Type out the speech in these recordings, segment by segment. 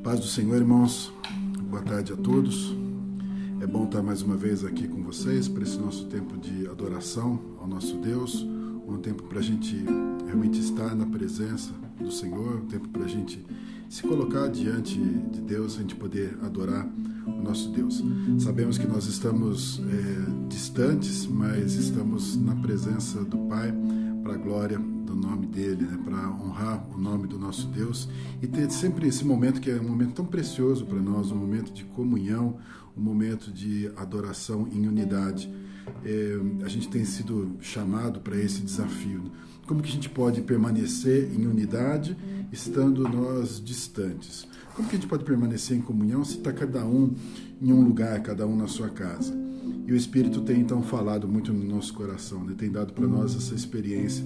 Paz do Senhor, irmãos. Boa tarde a todos. É bom estar mais uma vez aqui com vocês para esse nosso tempo de adoração ao nosso Deus, um tempo para a gente realmente estar na presença do Senhor, um tempo para a gente se colocar diante de Deus, a gente poder adorar o nosso Deus. Sabemos que nós estamos distantes, mas estamos na presença do Pai, para a glória do nome dele, né? Para honrar o nome do nosso Deus e ter sempre esse momento que é um momento tão precioso para nós, um momento de comunhão, um momento de adoração em unidade. A gente tem sido chamado para esse desafio. Como que a gente pode permanecer em unidade estando nós distantes? Como que a gente pode permanecer em comunhão se está cada um em um lugar, cada um na sua casa? E o Espírito tem então falado muito no nosso coração, né? Tem dado para nós essa experiência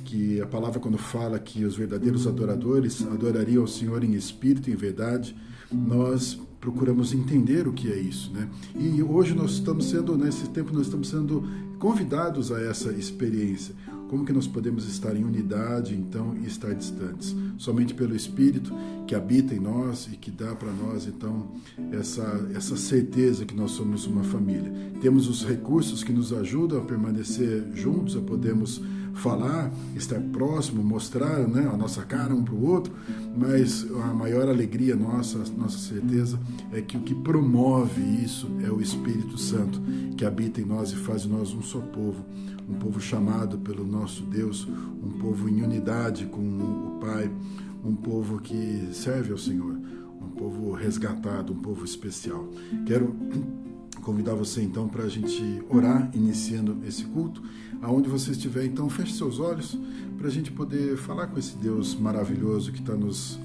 que a palavra quando fala que os verdadeiros adoradores adorariam ao Senhor em espírito e em verdade, nós procuramos entender o que é isso, né? E hoje nós estamos sendo, nesse tempo, nós estamos sendo convidados a essa experiência. Como que nós podemos estar em unidade, então, e estar distantes? Somente pelo Espírito que habita em nós e que dá para nós, então, essa certeza que nós somos uma família. Temos os recursos que nos ajudam a permanecer juntos, a podermos falar, estar próximo, mostrar, né, a nossa cara um para o outro, mas a maior alegria nossa certeza é que o que promove isso é o Espírito Santo que habita em nós e faz de nós um só povo, um povo chamado pelo nosso Deus, um povo em unidade com o Pai, um povo que serve ao Senhor, um povo resgatado, um povo especial. Quero convidar você então para a gente orar, iniciando esse culto. Aonde você estiver, então, feche seus olhos para a gente poder falar com esse Deus maravilhoso que está nos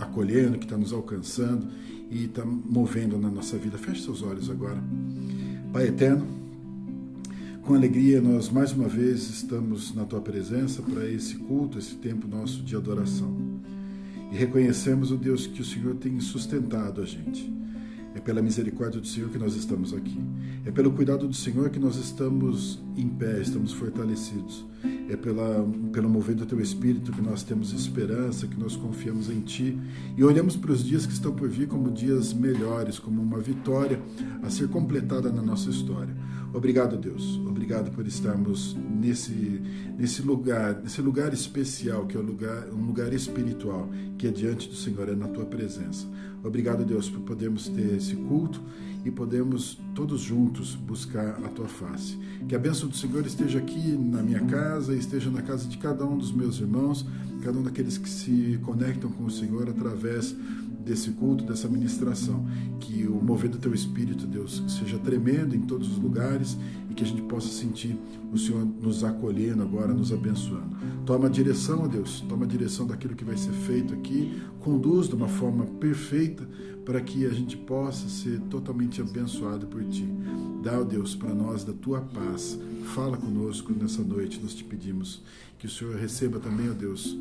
acolhendo, que está nos alcançando e está movendo na nossa vida. Feche seus olhos agora. Pai eterno, com alegria nós mais uma vez estamos na Tua presença para esse culto, esse tempo nosso de adoração. E reconhecemos, ó Deus, que o Senhor tem sustentado a gente. É pela misericórdia do Senhor que nós estamos aqui. É pelo cuidado do Senhor que nós estamos em pé, estamos fortalecidos. É pelo mover do Teu Espírito que nós temos esperança, que nós confiamos em Ti e olhamos para os dias que estão por vir como dias melhores, como uma vitória a ser completada na nossa história. Obrigado, Deus. Obrigado por estarmos nesse lugar especial, que é um lugar espiritual, que é diante do Senhor, é na Tua presença. Obrigado, Deus, por podermos ter esse culto e podermos todos juntos buscar a Tua face. Que a bênção do Senhor esteja aqui na minha casa, esteja na casa de cada um dos meus irmãos, cada um daqueles que se conectam com o Senhor através desse culto, dessa ministração. Que o mover do Teu Espírito, Deus, seja tremendo em todos os lugares e que a gente possa sentir o Senhor nos acolhendo agora, nos abençoando. Toma a direção, ó Deus, toma a direção daquilo que vai ser feito aqui, conduz de uma forma perfeita para que a gente possa ser totalmente abençoado por Ti. Dá, ó Deus, para nós da Tua paz. Fala conosco nessa noite, nós te pedimos. Que o Senhor receba também, ó Deus,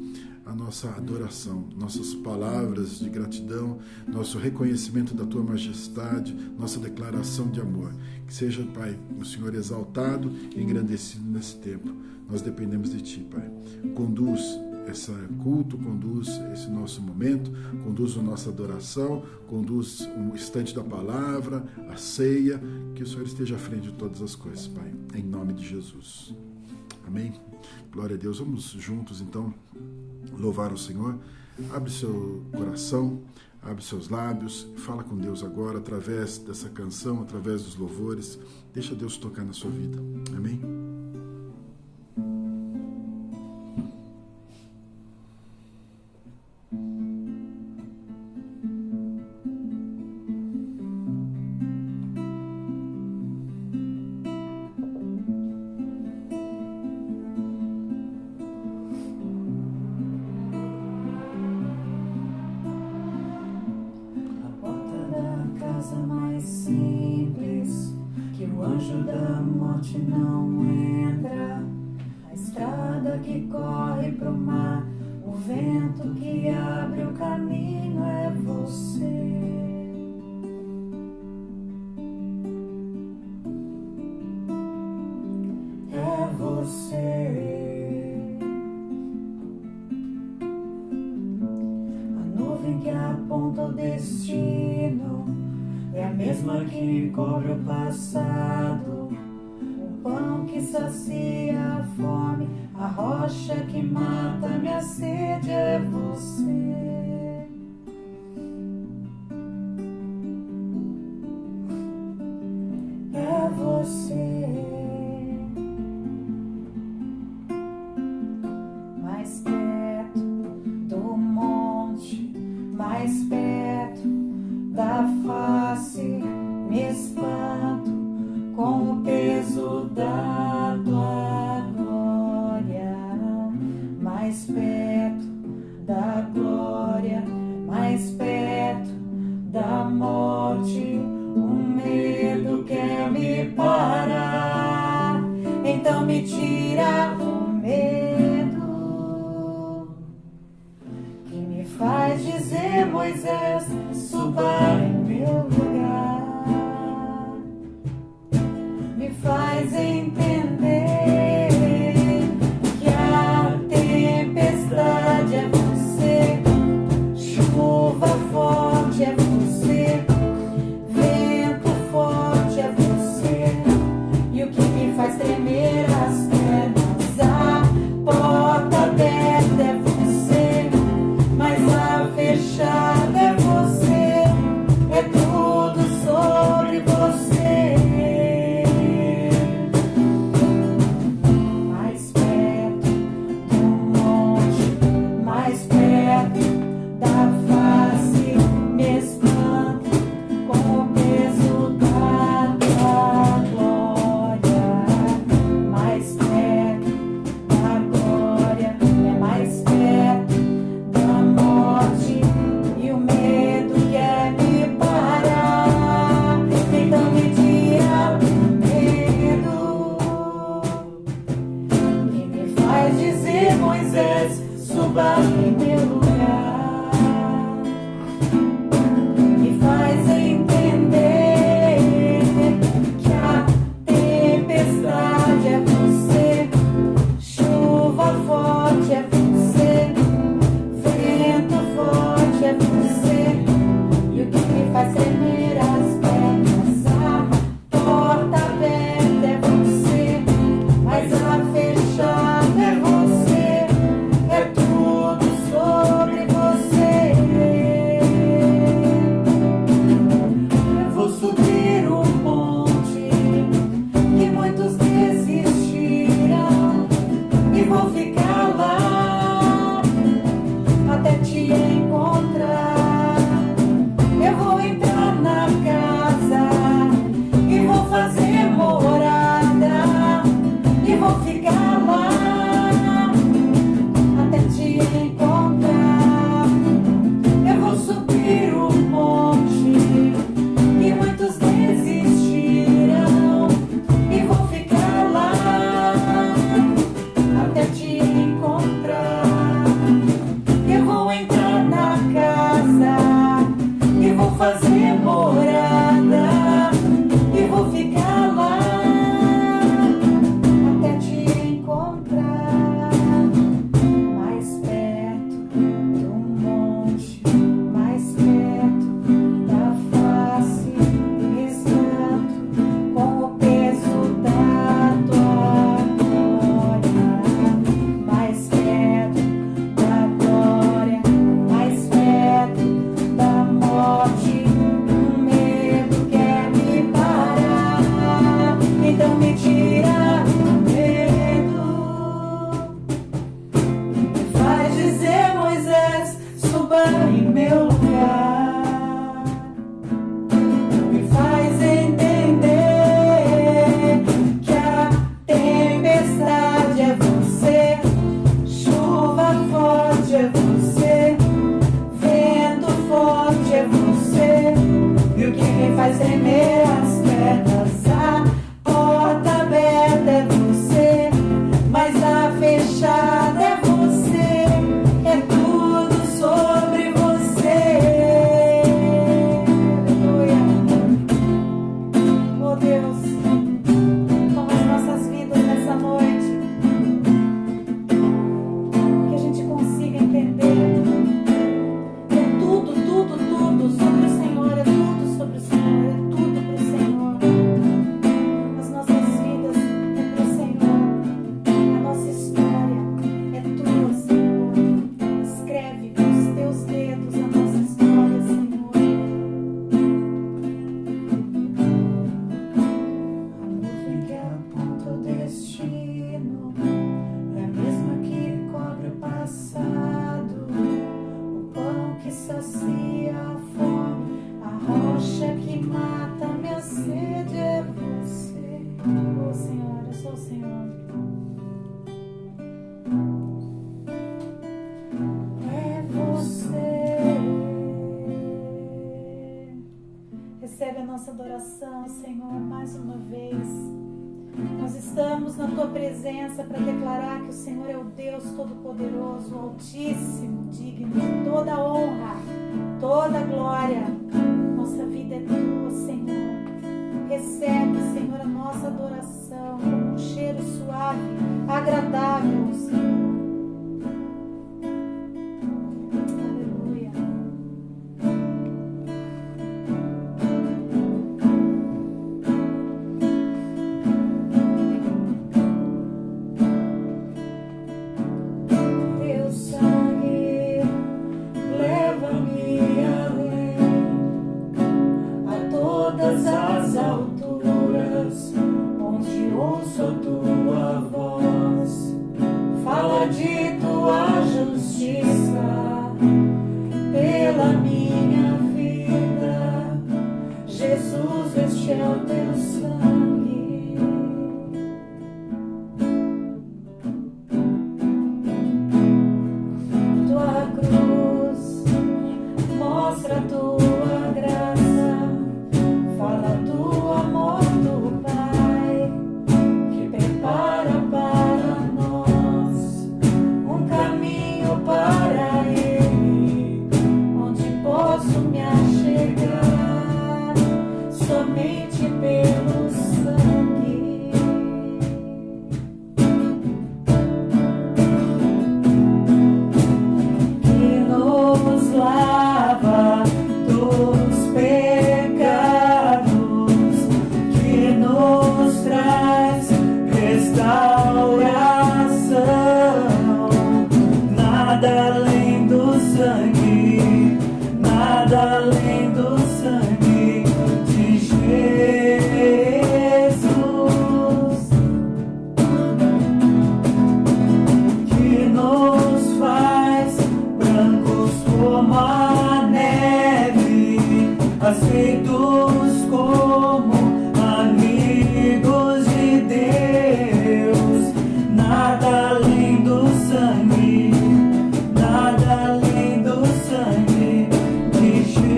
a nossa adoração, nossas palavras de gratidão, nosso reconhecimento da Tua majestade, nossa declaração de amor. Que seja, Pai, o Senhor exaltado e engrandecido nesse tempo. Nós dependemos de Ti, Pai. Conduz esse culto, conduz esse nosso momento, conduz a nossa adoração, conduz o instante da palavra, a ceia, que o Senhor esteja à frente de todas as coisas, Pai, em nome de Jesus. Amém? Glória a Deus. Vamos juntos, então, louvar o Senhor. Abre seu coração, abre seus lábios, fala com Deus agora, através dessa canção, através dos louvores. Deixa Deus tocar na sua vida. Amém? Não entra, a estrada que corre pro mar, o vento que abre o caminho é você. É você. A nuvem que aponta o destino é a mesma que cobre o passado. O pão que sacia a fome, a rocha que mata minha sede é você. É você. Mais perto do monte, mais perto da face, me espanto com o peso da tua glória. Mais perto da glória, mais perto da morte, o medo quer me parar. Então me tira o medo que me faz dizer: Moisés, suba em meu lugar. Me faz entender que a tempestade é você, chuva forte é você, vento forte é você, e o que me faz tremer as pernas, a porta aberta é você, mas a fechada é você, é tudo sobre você. Mais perto do monte, mais perto da face, me espanto com o peso da tua glória. Mais perto da glória, é mais perto da morte, e o medo quer me parar. Então me tira o medo que me faz dizer: Moisés, suba em meu lugar. Me faz entender que a tempestade é você, chuva forte é você, vento forte é você, e o que me faz tremer as pernas, a porta aberta é você, mas a fechada é você, é tudo sobre você. Eu vou subir o monte que muitos desistiram e vou ficar lá até te encontrar. Eu vou entrar na casa e vou fazer morada e vou ficar lá até te encontrar. Eu vou subir o monte que muitos desistiram e vou ficar lá até te encontrar. Eu vou entrar na casa e vou fazer morada e vou ficar lá até te encontrar. Mais perto do monte, mais perto da face, me espanto com o peso da tua glória. Mais perto da glória, mais perto da morte, o medo quer me parar. Então me tira o medo que me faz dizer: Moisés, suba em meu lugar. Me faz entender que a tempestade é você, chuva forte é você, vento forte é você, e o que me faz tremer as pernas, a porta aberta é você, mas a fechada é você, é tudo sobre você. sacia a fome, a rocha que mata minha sede é você. Oh Senhor, eu sou o Senhor. É você. Recebe a nossa adoração, Senhor, mais uma vez. Nós estamos na Tua presença para declarar que o Senhor é o Deus Todo-Poderoso, Altíssimo, digno de toda honra, toda glória. Nossa vida é Tua, Senhor. Recebe, Senhor, a nossa adoração como um cheiro suave, agradável, Senhor. Aleluia. Teu sangue leva-me além, a todas as alturas, onde ouço a Tua voz. Fala de Tua justiça pela minha vida. Jesus, este é o Teu sangue. Tua cruz mostra a Tua graça, fala do amor do Pai, que prepara para nós um caminho para Ele, onde posso me achegar somente pelo sangue. Que nos lava dos pecados, que nos traz restauração. Nada além do sangue, nada além do sangue de Jesus, que nos faz brancos como a neve, aceitos como amigos de Deus. Nada além do sangue, nada além do sangue de Jesus.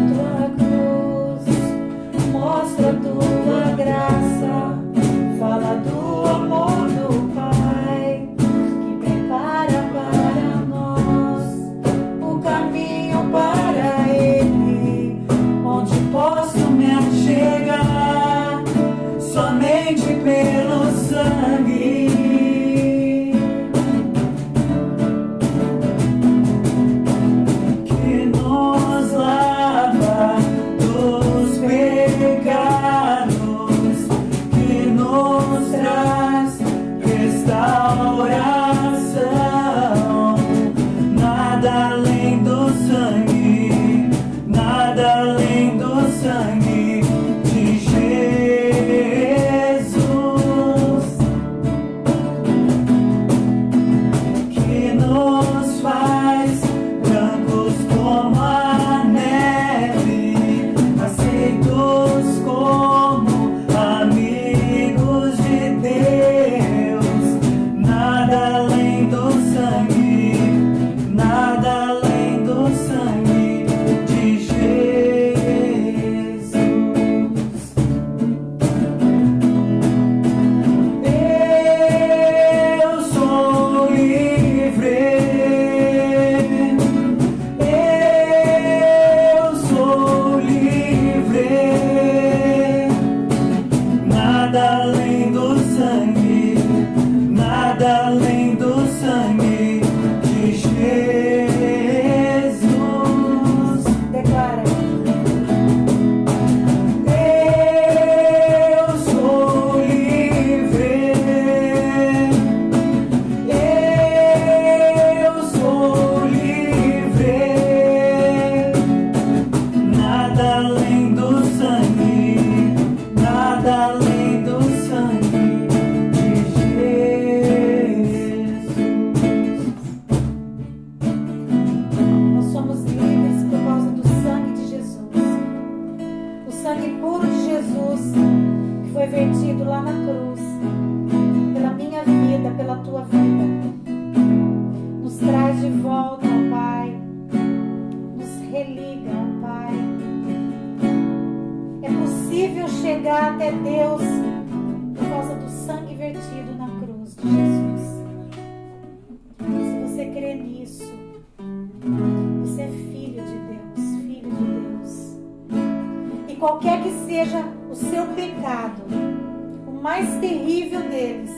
Tua cruz mostra a Tua graça, fala do amor do Pai, que prepara para nós o caminho para Ele, onde posso me achegar somente pelo sangue. Que nos lava dos pecados, que nos traz restauração. Nada além do sangue, nada além do sangue de Jesus, que nos faz brancos como a neve, aceitos como amigos de Deus. Nada além do sangue, nada além do sangue de Jesus. Eu sou livre, eu sou livre. Nada além do sangue, nada além do sangue de Jesus. Declara. Eu sou livre, eu sou livre. Nada além do sangue, nada além do sangue de Jesus. chegar até Deus por causa do sangue vertido na cruz de Jesus. Se você crê nisso, você é filho de Deus, filho de Deus. E qualquer que seja o seu pecado, o mais terrível deles,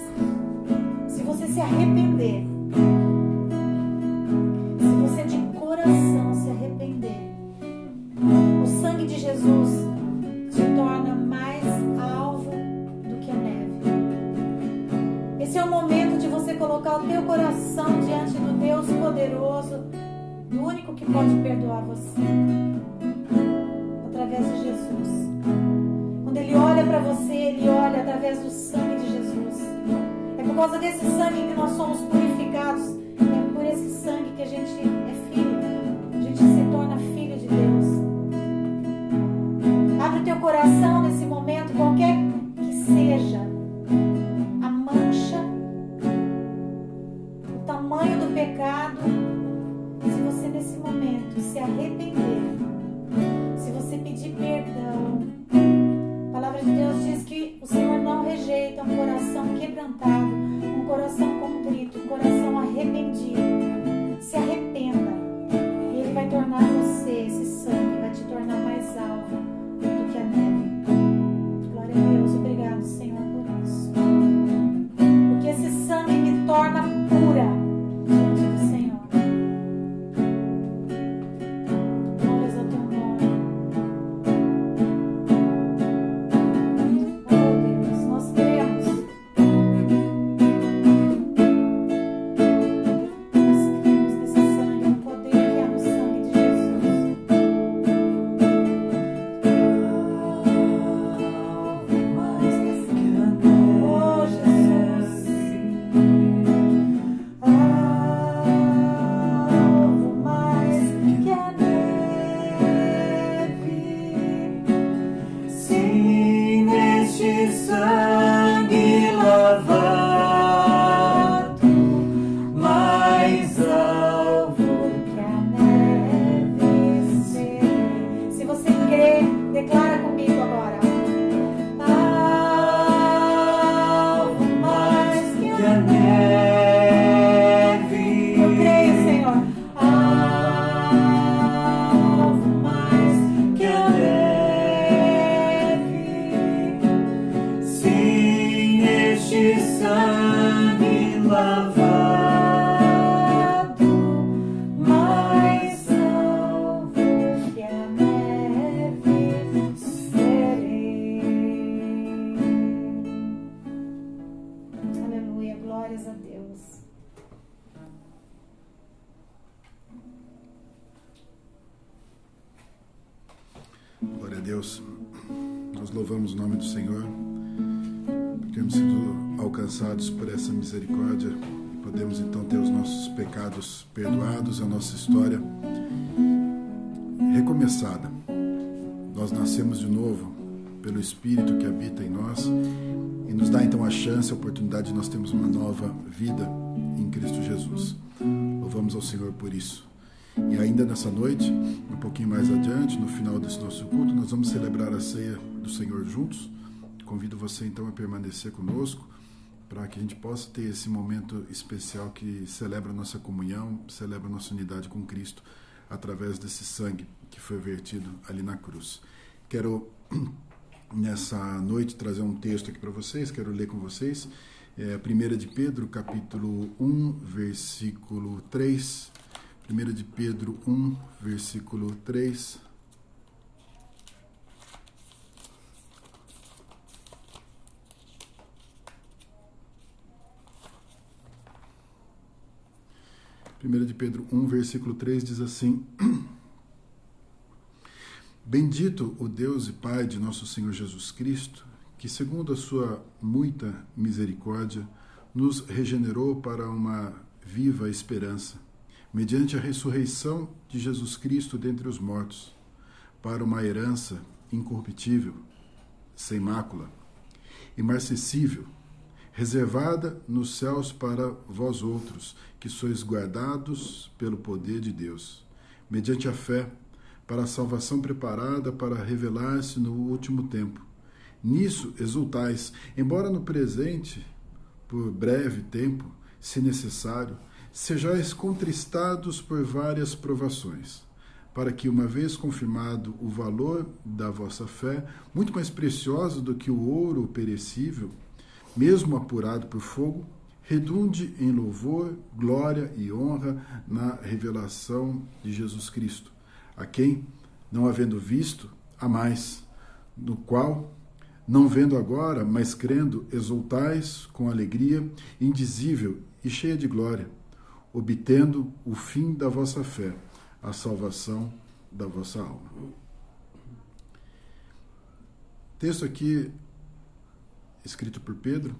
se você se arrepender, se você de coração se arrepender, o sangue de Jesus te torna mais alvo do que a neve. Esse é o momento de você colocar o teu coração diante do Deus poderoso, do único que pode perdoar você, através de Jesus. Quando Ele olha para você, Ele olha através do sangue de Jesus. É por causa desse sangue que nós somos purificados. É por esse sangue que a gente é filho. A gente se torna filho de Deus. Abre o teu coração nesse momento, qualquer que seja a mancha, o tamanho do pecado. Se você nesse momento se arrepender, se você pedir perdão, a palavra de Deus diz que o Senhor não rejeita um coração quebrantado, um coração contrito, um coração arrependido. Se arrependa e Ele vai tornar você, esse sangue vai te tornar mais alvo do que a neve. Glória a Deus, obrigado, Senhor, por isso. Porque esse sangue me torna pura diante do Senhor. Glórias ao teu nome. Oh Deus, nós cremos. Nós cremos nesse sangue, no poder que há no sangue de Jesus. Oh Jesus, alvo mais que a neve, sim, neste sangue lavado, mais alvo que a neve serei. Se você crê, declara comigo agora. Alvo mais que a neve. Eu creio, Senhor. Alvo mais que a neve. Sim, neste sangue lavado, mais alvo que a neve serei. Aleluia, glórias a Deus. Glória a Deus. Nós louvamos o nome do Senhor, porque temos sido alcançados por essa misericórdia e podemos então ter os nossos pecados perdoados, a nossa história recomeçada. Nós nascemos de novo pelo Espírito que habita em nós e nos dá então a chance, a oportunidade de nós termos uma nova vida em Cristo Jesus. Louvamos ao Senhor por isso. E ainda nessa noite, um pouquinho mais adiante, no final desse nosso culto, nós vamos celebrar a ceia do Senhor juntos. Convido você então a permanecer conosco para que a gente possa ter esse momento especial que celebra a nossa comunhão, celebra a nossa unidade com Cristo através desse sangue que foi vertido ali na cruz. Quero nessa noite trazer um texto aqui para vocês, quero ler com vocês, 1 de Pedro, capítulo 1, versículo 3. 1 de Pedro 1, versículo 3. Primeira de Pedro 1, versículo 3 diz assim: Bendito o Deus e Pai de nosso Senhor Jesus Cristo, que segundo a sua muita misericórdia nos regenerou para uma viva esperança, mediante a ressurreição de Jesus Cristo dentre os mortos, para uma herança incorruptível, sem mácula, imarcessível, reservada nos céus para vós outros, que sois guardados pelo poder de Deus, mediante a fé, para a salvação preparada para revelar-se no último tempo. Nisso exultais, embora no presente, por breve tempo, se necessário, sejais contristados por várias provações, para que, uma vez confirmado o valor da vossa fé, muito mais preciosa do que o ouro perecível, mesmo apurado por fogo, redunde em louvor, glória e honra na revelação de Jesus Cristo, a quem, não havendo visto, amais, no qual, não vendo agora, mas crendo, exultais com alegria indizível e cheia de glória, obtendo o fim da vossa fé, a salvação da vossa alma. Texto aqui, escrito por Pedro,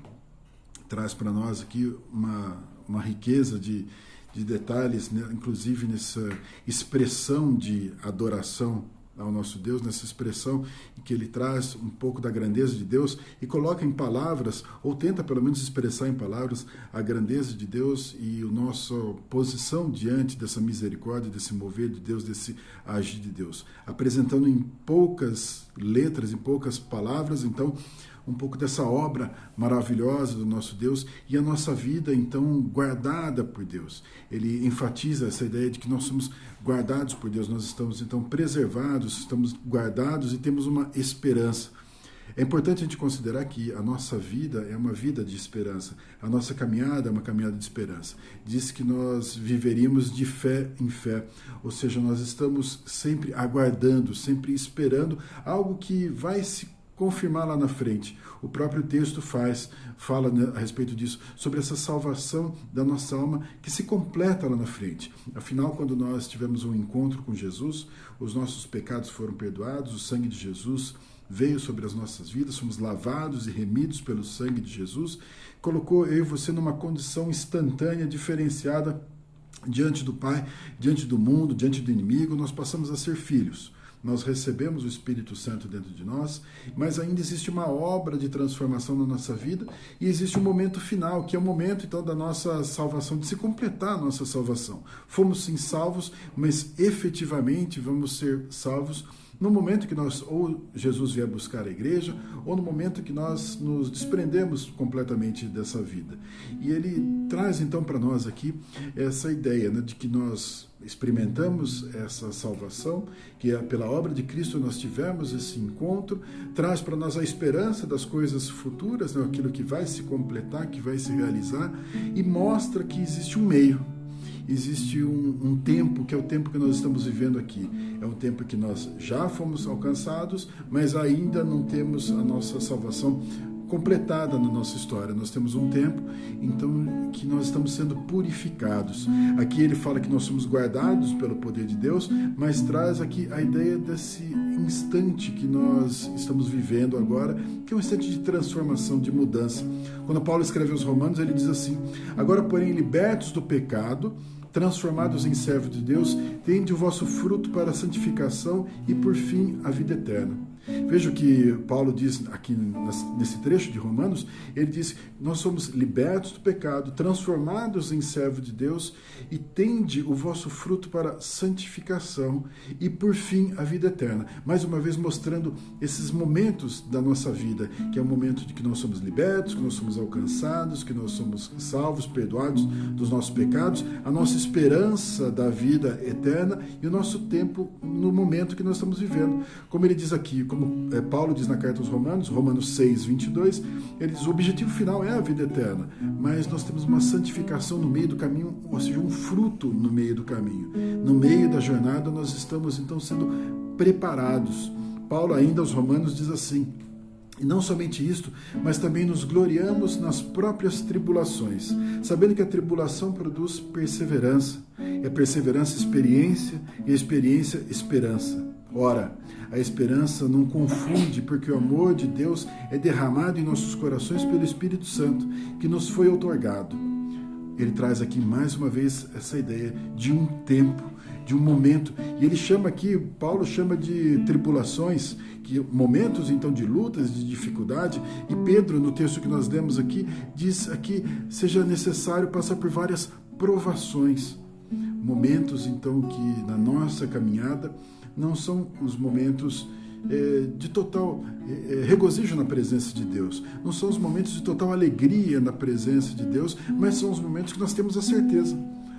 traz para nós aqui uma riqueza de detalhes, né? Inclusive nessa expressão de adoração ao nosso Deus, nessa expressão em que ele traz um pouco da grandeza de Deus e coloca em palavras, ou tenta pelo menos expressar em palavras, a grandeza de Deus e a nossa posição diante dessa misericórdia, desse mover de Deus, desse agir de Deus. Apresentando em poucas letras, em poucas palavras, então, um pouco dessa obra maravilhosa do nosso Deus e a nossa vida, então, guardada por Deus. Ele enfatiza essa ideia de que nós somos guardados por Deus, nós estamos, então, preservados, estamos guardados e temos uma esperança. É importante a gente considerar que a nossa vida é uma vida de esperança, a nossa caminhada é uma caminhada de esperança. Diz que nós viveríamos de fé em fé, ou seja, nós estamos sempre aguardando, sempre esperando algo que vai se confirmar lá na frente. O próprio texto fala a respeito disso, sobre essa salvação da nossa alma que se completa lá na frente. Afinal, quando nós tivemos um encontro com Jesus, os nossos pecados foram perdoados, o sangue de Jesus veio sobre as nossas vidas, fomos lavados e remidos pelo sangue de Jesus, colocou eu e você numa condição instantânea, diferenciada diante do Pai, diante do mundo, diante do inimigo, nós passamos a ser filhos. Nós recebemos o Espírito Santo dentro de nós, mas ainda existe uma obra de transformação na nossa vida e existe um momento final, que é o momento então da nossa salvação, de se completar a nossa salvação. Fomos sim salvos, mas efetivamente vamos ser salvos no momento que nós, ou Jesus vier buscar a igreja, ou no momento que nós nos desprendemos completamente dessa vida. E ele traz então para nós aqui essa ideia, né, de que nós experimentamos essa salvação, que é pela obra de Cristo nós tivemos esse encontro, traz para nós a esperança das coisas futuras, né, aquilo que vai se completar, que vai se realizar, e mostra que existe um meio. Existe um tempo, que é o tempo que nós estamos vivendo aqui. É um tempo que nós já fomos alcançados, mas ainda não temos a nossa salvação completada na nossa história. Nós temos um tempo, então, que nós estamos sendo purificados. Aqui ele fala que nós somos guardados pelo poder de Deus, mas traz aqui a ideia desse instante que nós estamos vivendo agora, que é um instante de transformação, de mudança. Quando Paulo escreve aos Romanos, ele diz assim: agora, porém, libertos do pecado, transformados em servos de Deus, tende o vosso fruto para a santificação e, por fim, a vida eterna. Veja o que Paulo diz aqui nesse trecho de Romanos. Ele diz: nós somos libertos do pecado, transformados em servos de Deus, e tende o vosso fruto para santificação e, por fim, a vida eterna. Mais uma vez mostrando esses momentos da nossa vida, que é o momento de que nós somos libertos, que nós somos alcançados, que nós somos salvos, perdoados dos nossos pecados, a nossa esperança da vida eterna e o nosso tempo no momento que nós estamos vivendo. Como ele diz aqui, como Paulo diz na carta aos Romanos, Romanos 6, 22, ele diz: o objetivo final é a vida eterna, mas nós temos uma santificação no meio do caminho, ou seja, um fruto no meio do caminho. No meio da jornada nós estamos então sendo preparados. Paulo ainda aos Romanos diz assim: e não somente isto, mas também nos gloriamos nas próprias tribulações, sabendo que a tribulação produz perseverança, e a perseverança experiência, e a experiência esperança. Ora, a esperança não confunde, porque o amor de Deus é derramado em nossos corações pelo Espírito Santo, que nos foi outorgado. Ele traz aqui mais uma vez essa ideia de um tempo, de um momento, e ele chama aqui, Paulo chama de tribulações, que momentos então de lutas, de dificuldade, e Pedro, no texto que nós lemos aqui, diz aqui: seja necessário passar por várias provações, momentos então que na nossa caminhada não são os momentos de total regozijo na presença de Deus. Não são os momentos de total alegria na presença de Deus, mas são os momentos que nós temos a certeza.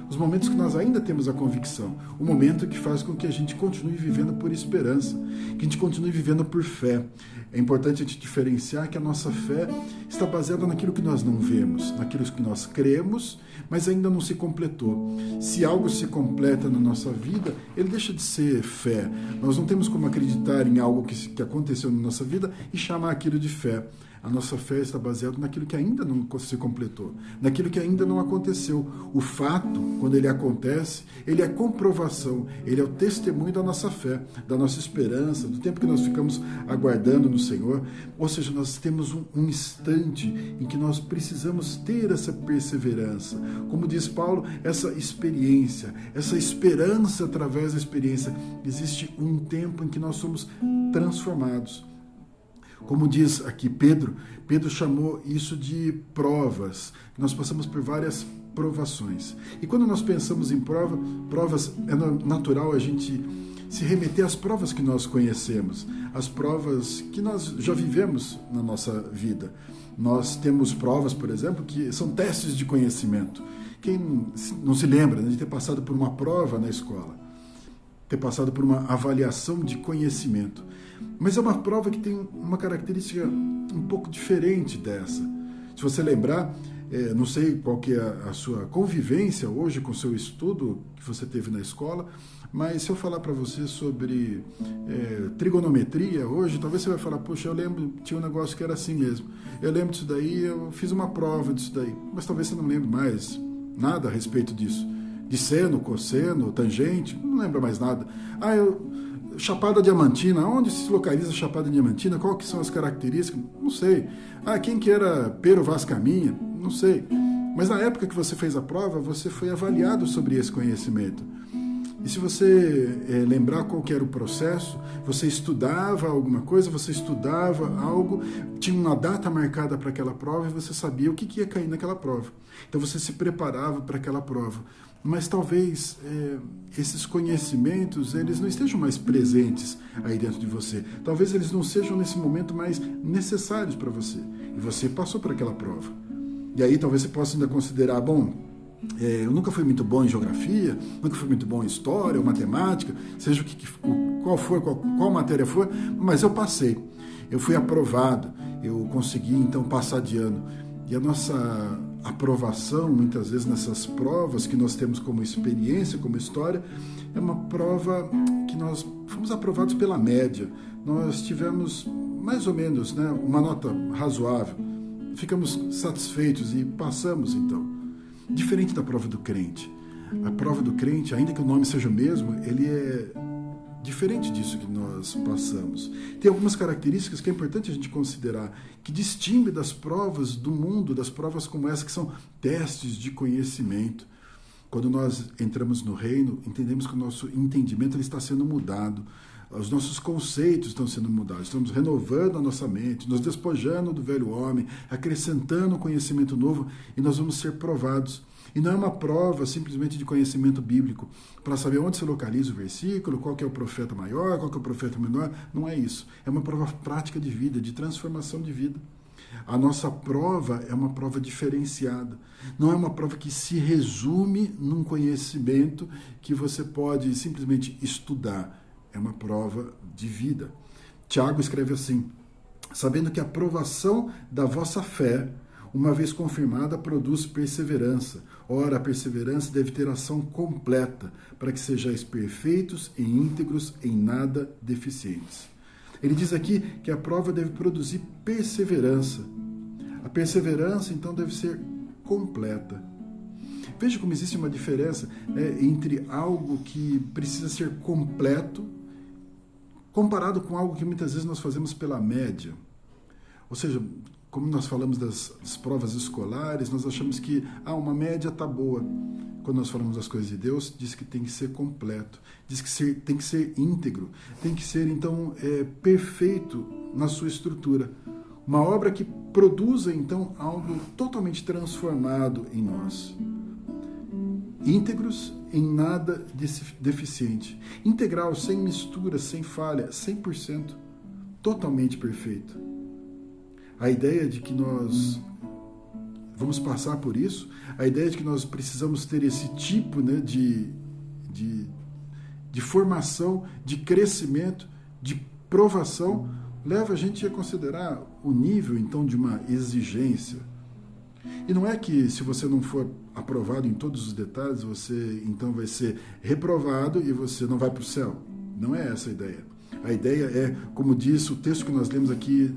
Os momentos que nós ainda temos a convicção. O momento que faz com que a gente continue vivendo por esperança, que a gente continue vivendo por fé. É importante a gente diferenciar que a nossa fé está baseada naquilo que nós não vemos, naquilo que nós cremos, mas ainda não se completou. Se algo se completa na nossa vida, ele deixa de ser fé. Nós não temos como acreditar em algo que aconteceu na nossa vida e chamar aquilo de fé. A nossa fé está baseada naquilo que ainda não se completou, naquilo que ainda não aconteceu. O fato, quando ele acontece, ele é comprovação, ele é o testemunho da nossa fé, da nossa esperança, do tempo que nós ficamos aguardando no Senhor. Ou seja, nós temos um instante em que nós precisamos ter essa perseverança. Como diz Paulo, essa experiência, essa esperança através da experiência. Existe um tempo em que nós somos transformados. Como diz aqui Pedro chamou isso de provas. Nós passamos por várias provações. E quando nós pensamos em provas, é natural a gente se remeter às provas que nós conhecemos, às provas que nós já vivemos na nossa vida. Nós temos provas, por exemplo, que são testes de conhecimento. Quem não se lembra de ter passado por uma prova na escola, ter passado por uma avaliação de conhecimento. Mas é uma prova que tem uma característica um pouco diferente dessa. Se você lembrar, não sei qual que é a sua convivência hoje com o seu estudo que você teve na escola, mas se eu falar para você sobre trigonometria hoje, talvez você vai falar, poxa, eu lembro, tinha um negócio que era assim mesmo. Eu lembro disso daí, eu fiz uma prova disso daí. Mas talvez você não lembre mais nada a respeito disso. De seno, cosseno, tangente, não lembra mais nada. Chapada Diamantina, onde se localiza a Chapada Diamantina? Qual que são as características? Não sei. Quem que era Pero Vaz Caminha? Não sei. Mas na época que você fez a prova, você foi avaliado sobre esse conhecimento. E se você lembrar qual que era o processo, você estudava alguma coisa, você estudava algo, tinha uma data marcada para aquela prova e você sabia o que ia cair naquela prova. Então você se preparava para aquela prova. Mas talvez esses conhecimentos eles não estejam mais presentes aí dentro de você. Talvez eles não sejam nesse momento mais necessários para você. E você passou por aquela prova. E aí talvez você possa ainda considerar, eu nunca fui muito bom em geografia, nunca fui muito bom em história ou matemática, seja qual matéria for, mas eu passei. Eu fui aprovado, eu consegui então passar de ano. E a nossa aprovação, muitas vezes nessas provas que nós temos como experiência, como história, é uma prova que nós fomos aprovados pela média. Nós tivemos mais ou menos uma nota razoável, ficamos satisfeitos e passamos então. Diferente da prova do crente. A prova do crente, ainda que o nome seja o mesmo, ele é diferente disso que nós passamos. Tem algumas características que é importante a gente considerar, que distingue das provas do mundo, das provas como essa, que são testes de conhecimento. Quando nós entramos no reino, entendemos que o nosso entendimento ele está sendo mudado, os nossos conceitos estão sendo mudados, estamos renovando a nossa mente, nos despojando do velho homem, acrescentando um conhecimento novo e nós vamos ser provados. E não é uma prova simplesmente de conhecimento bíblico, para saber onde se localiza o versículo, qual que é o profeta maior, qual que é o profeta menor. Não é isso. É uma prova prática de vida, de transformação de vida. A nossa prova é uma prova diferenciada. Não é uma prova que se resume num conhecimento que você pode simplesmente estudar. É uma prova de vida. Tiago escreve assim: sabendo que a provação da vossa fé, uma vez confirmada, produz perseverança. Ora, a perseverança deve ter ação completa, para que sejais perfeitos e íntegros, em nada deficientes. Ele diz aqui que a prova deve produzir perseverança. A perseverança, então, deve ser completa. Veja como existe uma diferença entre algo que precisa ser completo, comparado com algo que muitas vezes nós fazemos pela média. Ou seja, como nós falamos das provas escolares, nós achamos que uma média está boa. Quando nós falamos das coisas de Deus, diz que tem que ser completo, diz que tem que ser íntegro, tem que ser, então, perfeito na sua estrutura. Uma obra que produza, então, algo totalmente transformado em nós. Íntegros, em nada deficiente. Integral, sem mistura, sem falha, 100%. totalmente perfeita. A ideia de que nós vamos passar por isso, a ideia de que nós precisamos ter esse tipo, né, de formação, de crescimento, de provação, leva a gente a considerar o nível, então, de uma exigência. E não é que se você não for aprovado em todos os detalhes, você então vai ser reprovado e você não vai para o céu. Não é essa a ideia. A ideia é, como diz o texto que nós lemos aqui,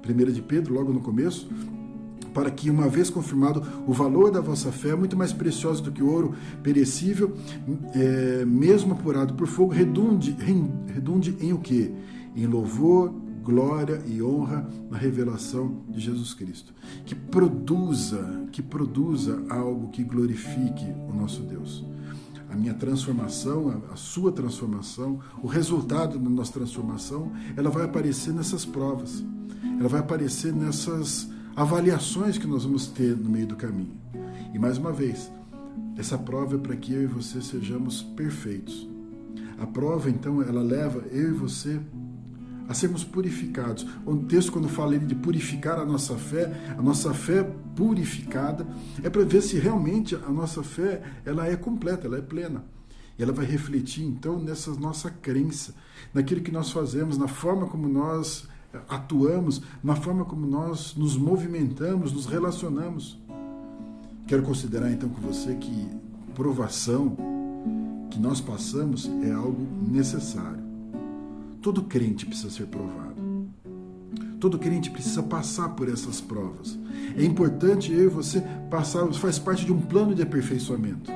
1 de Pedro, logo no começo, para que, uma vez confirmado o valor da vossa fé, é muito mais precioso do que o ouro perecível, mesmo apurado por fogo, redunde em o quê? Em louvor, glória e honra na revelação de Jesus Cristo. Que produza algo que glorifique o nosso Deus. A minha transformação, a sua transformação, o resultado da nossa transformação, ela vai aparecer nessas provas. Ela vai aparecer nessas avaliações que nós vamos ter no meio do caminho. E mais uma vez, essa prova é para que eu e você sejamos perfeitos. A prova, então, ela leva eu e você a sermos purificados. O texto, quando fala de purificar a nossa fé purificada, é para ver se realmente a nossa fé ela é completa, ela é plena. E ela vai refletir, então, nessa nossa crença, naquilo que nós fazemos, na forma como nós atuamos, na forma como nós nos movimentamos, nos relacionamos. Quero considerar então com você que provação que nós passamos é algo necessário. Todo crente precisa ser provado. Todo crente precisa passar por essas provas. É importante eu e você passar, faz parte de um plano de aperfeiçoamento.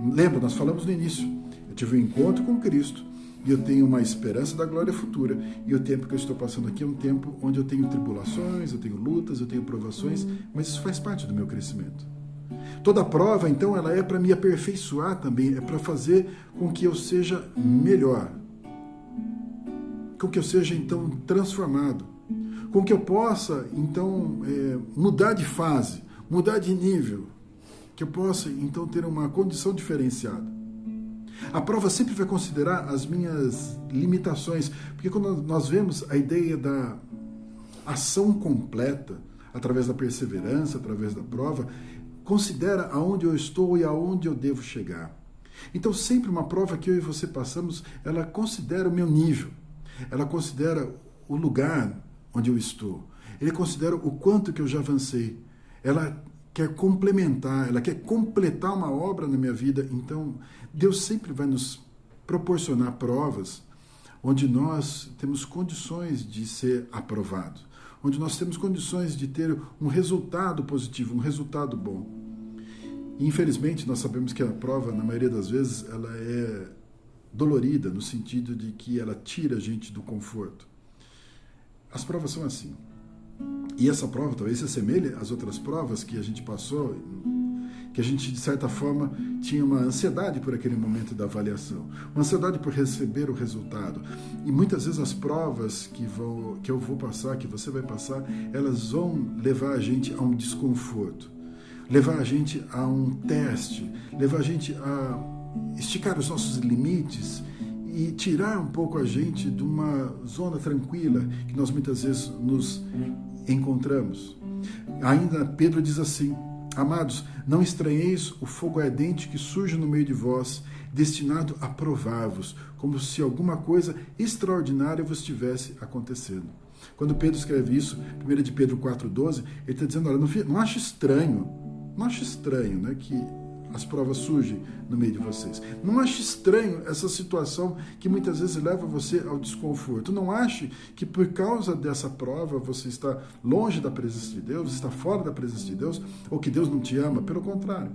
Lembra, nós falamos no início, eu tive um encontro com Cristo, e eu tenho uma esperança da glória futura. E o tempo que eu estou passando aqui é um tempo onde eu tenho tribulações, eu tenho lutas, eu tenho provações, mas isso faz parte do meu crescimento. Toda prova, então, ela é para me aperfeiçoar também, é para fazer com que eu seja melhor, com que eu seja, então, transformado, com que eu possa, então, mudar de fase, mudar de nível, que eu possa, então, ter uma condição diferenciada. A prova sempre vai considerar as minhas limitações, porque quando nós vemos a ideia da ação completa, através da perseverança, através da prova, considera aonde eu estou e aonde eu devo chegar. Então, sempre uma prova que eu e você passamos, ela considera o meu nível, ela considera o lugar onde eu estou, ele considera o quanto que eu já avancei, ela quer complementar, ela quer completar uma obra na minha vida. Então, Deus sempre vai nos proporcionar provas onde nós temos condições de ser aprovados, onde nós temos condições de ter um resultado positivo, um resultado bom. E, infelizmente, nós sabemos que a prova, na maioria das vezes, ela é dolorida, no sentido de que ela tira a gente do conforto. As provas são assim. E essa prova talvez se assemelhe às outras provas que a gente passou, que a gente, de certa forma, tinha uma ansiedade por aquele momento da avaliação, uma ansiedade por receber o resultado. E muitas vezes as provas que eu vou passar, que você vai passar, elas vão levar a gente a um desconforto, levar a gente a um teste, levar a gente a esticar os nossos limites e tirar um pouco a gente de uma zona tranquila que nós muitas vezes nos encontramos. Ainda Pedro diz assim: amados, não estranheis o fogo ardente que surge no meio de vós, destinado a provar-vos, como se alguma coisa extraordinária vos estivesse acontecendo. Quando Pedro escreve isso, 1 de Pedro 4,12, ele está dizendo: olha, não acho estranho, né, que as provas surgem no meio de vocês. Não ache estranho essa situação que muitas vezes leva você ao desconforto. Não ache que por causa dessa prova você está longe da presença de Deus, está fora da presença de Deus, ou que Deus não te ama. Pelo contrário,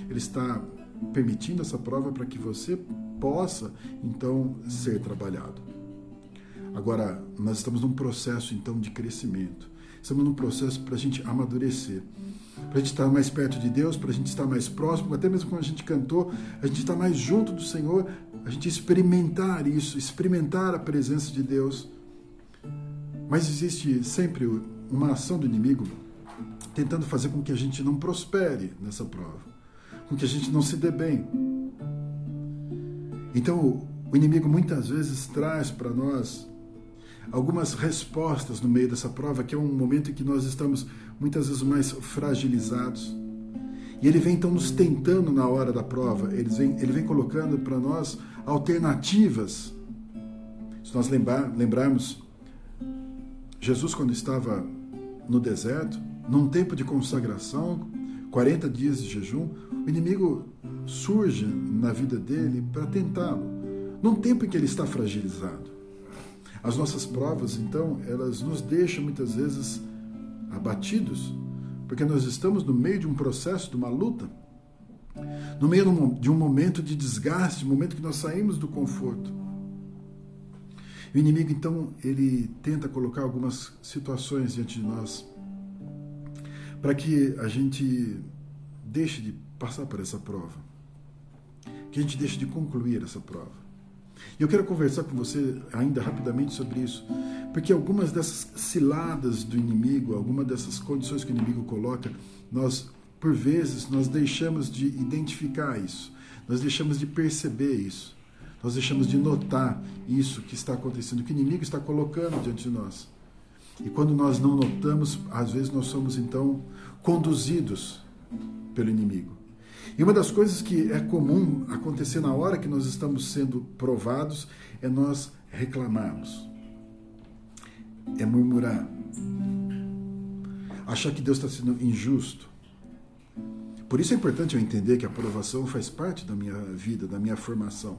Ele está permitindo essa prova para que você possa, então, ser trabalhado. Agora, nós estamos num processo, então, de crescimento. Estamos num processo para a gente amadurecer, para a gente estar mais perto de Deus, para a gente estar mais próximo, até mesmo quando a gente cantou, a gente estar mais junto do Senhor, a gente experimentar isso, experimentar a presença de Deus. Mas existe sempre uma ação do inimigo tentando fazer com que a gente não prospere nessa prova, com que a gente não se dê bem. Então, o inimigo muitas vezes traz para nós algumas respostas no meio dessa prova, que é um momento em que nós estamos muitas vezes mais fragilizados. E ele vem então nos tentando na hora da prova, ele vem colocando para nós alternativas. Se nós lembrarmos, Jesus, quando estava no deserto, num tempo de consagração, 40 dias de jejum, o inimigo surge na vida dele para tentá-lo, num tempo em que ele está fragilizado. As nossas provas, então, elas nos deixam muitas vezes abatidos, porque nós estamos no meio de um processo, de uma luta, no meio de um momento de desgaste, um momento que nós saímos do conforto. E o inimigo, então, ele tenta colocar algumas situações diante de nós para que a gente deixe de passar por essa prova, que a gente deixe de concluir essa prova. E eu quero conversar com você ainda rapidamente sobre isso, porque algumas dessas ciladas do inimigo, algumas dessas condições que o inimigo coloca, por vezes, nós deixamos de identificar isso, nós deixamos de perceber isso, nós deixamos de notar isso que está acontecendo, que o inimigo está colocando diante de nós. E quando nós não notamos, às vezes nós somos então conduzidos pelo inimigo. E uma das coisas que é comum acontecer na hora que nós estamos sendo provados é nós reclamarmos, é murmurar, achar que Deus está sendo injusto. Por isso é importante eu entender que a provação faz parte da minha vida, da minha formação.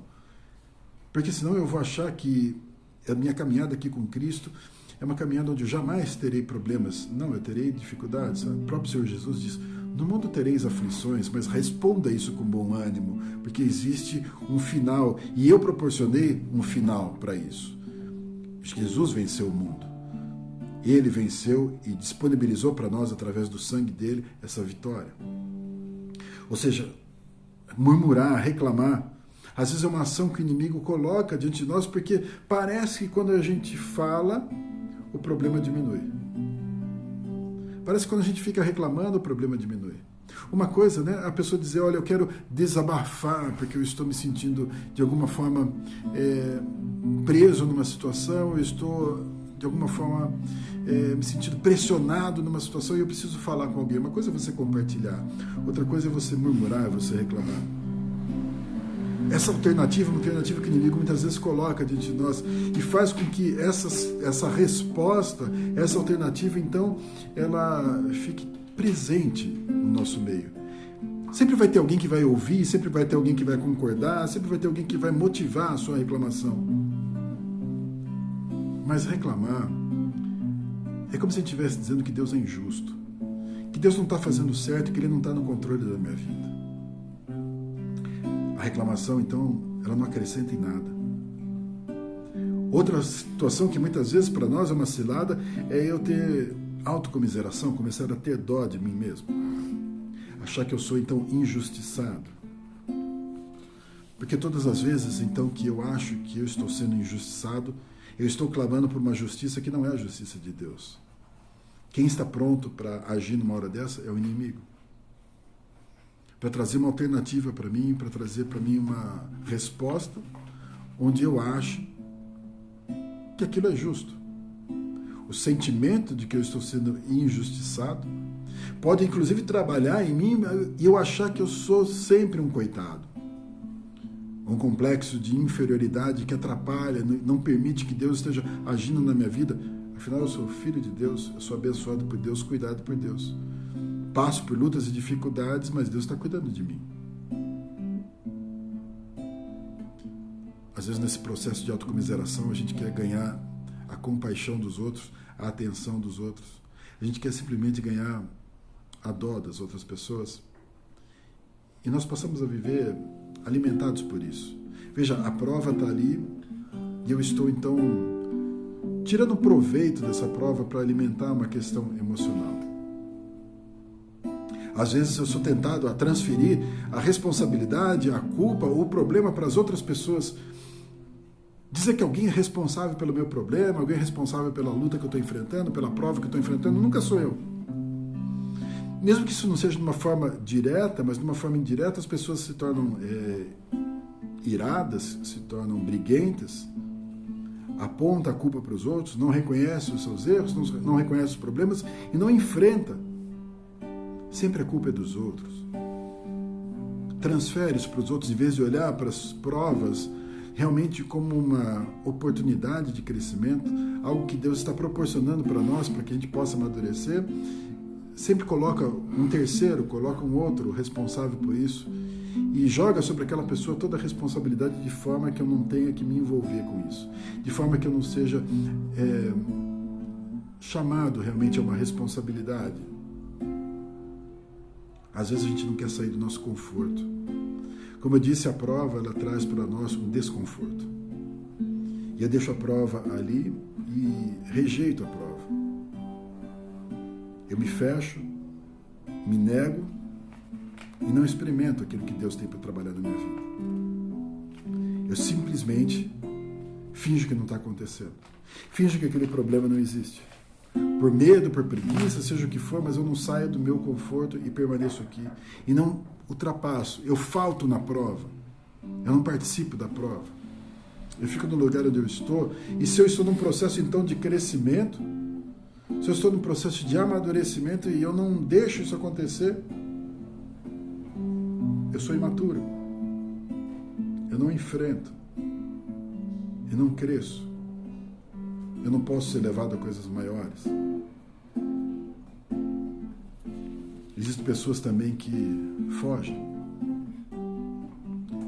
Porque senão eu vou achar que a minha caminhada aqui com Cristo é uma caminhada onde eu jamais terei problemas. Não, eu terei dificuldades. O próprio Senhor Jesus diz: no mundo tereis aflições, mas responda isso com bom ânimo, porque existe um final, e eu proporcionei um final para isso. Jesus venceu o mundo. Ele venceu e disponibilizou para nós, através do sangue dele, essa vitória. Ou seja, murmurar, reclamar, às vezes é uma ação que o inimigo coloca diante de nós, porque parece que quando a gente fala, o problema diminui. Parece que quando a gente fica reclamando, o problema diminui. Uma coisa, né? A pessoa dizer: olha, eu quero desabafar porque eu estou me sentindo de alguma forma preso numa situação, eu estou de alguma forma me sentindo pressionado numa situação e eu preciso falar com alguém. Uma coisa é você compartilhar, outra coisa é você murmurar, é você reclamar. Essa alternativa é uma alternativa que o inimigo muitas vezes coloca diante de nós e faz com que essa resposta, essa alternativa, então, ela fique presente no nosso meio. Sempre vai ter alguém que vai ouvir, sempre vai ter alguém que vai concordar, sempre vai ter alguém que vai motivar a sua reclamação. Mas reclamar é como se a gente estivesse dizendo que Deus é injusto, que Deus não está fazendo certo, que Ele não está no controle da minha vida. A reclamação, então, ela não acrescenta em nada. Outra situação que muitas vezes para nós é uma cilada é eu ter autocomiseração, começar a ter dó de mim mesmo. Achar que eu sou, então, injustiçado. Porque todas as vezes, então, que eu acho que eu estou sendo injustiçado, eu estou clamando por uma justiça que não é a justiça de Deus. Quem está pronto para agir numa hora dessa é o inimigo. Para trazer uma alternativa para mim, para trazer para mim uma resposta onde eu acho que aquilo é justo. O sentimento de que eu estou sendo injustiçado pode inclusive trabalhar em mim e eu achar que eu sou sempre um coitado. Um complexo de inferioridade que atrapalha, não permite que Deus esteja agindo na minha vida. Afinal, eu sou filho de Deus, eu sou abençoado por Deus, cuidado por Deus. Passo por lutas e dificuldades, mas Deus está cuidando de mim. Às vezes, nesse processo de autocomiseração, a gente quer ganhar a compaixão dos outros, a atenção dos outros. A gente quer simplesmente ganhar a dó das outras pessoas. E nós passamos a viver alimentados por isso. Veja, a prova está ali e eu estou, então, tirando proveito dessa prova para alimentar uma questão emocional. Às vezes eu sou tentado a transferir a responsabilidade, a culpa ou o problema para as outras pessoas. Dizer que alguém é responsável pelo meu problema, alguém é responsável pela luta que eu estou enfrentando, pela prova que eu estou enfrentando, nunca sou eu. Mesmo que isso não seja de uma forma direta, mas de uma forma indireta, as pessoas se tornam iradas, se tornam briguentas, aponta a culpa para os outros, não reconhece os seus erros, não reconhece os problemas e não enfrenta. Sempre a culpa é dos outros. Transfere isso para os outros, em vez de olhar para as provas realmente como uma oportunidade de crescimento, algo que Deus está proporcionando para nós, para que a gente possa amadurecer. Sempre coloca um terceiro, coloca um outro responsável por isso e joga sobre aquela pessoa toda a responsabilidade de forma que eu não tenha que me envolver com isso, de forma que eu não seja chamado realmente a uma responsabilidade. Às vezes a gente não quer sair do nosso conforto. Como eu disse, a prova ela traz para nós um desconforto. E eu deixo a prova ali e rejeito a prova. Eu me fecho, me nego e não experimento aquilo que Deus tem para trabalhar na minha vida. Eu simplesmente finjo que não está acontecendo. Finjo que aquele problema não existe. Por medo, por preguiça, seja o que for, mas eu não saio do meu conforto e permaneço aqui. E não ultrapasso. Eu falto na prova. Eu não participo da prova. Eu fico no lugar onde eu estou. E se eu estou num processo, então, de crescimento, se eu estou num processo de amadurecimento e eu não deixo isso acontecer, eu sou imaturo. Eu não enfrento. Eu não cresço. Eu não posso ser levado a coisas maiores. Existem pessoas também que fogem.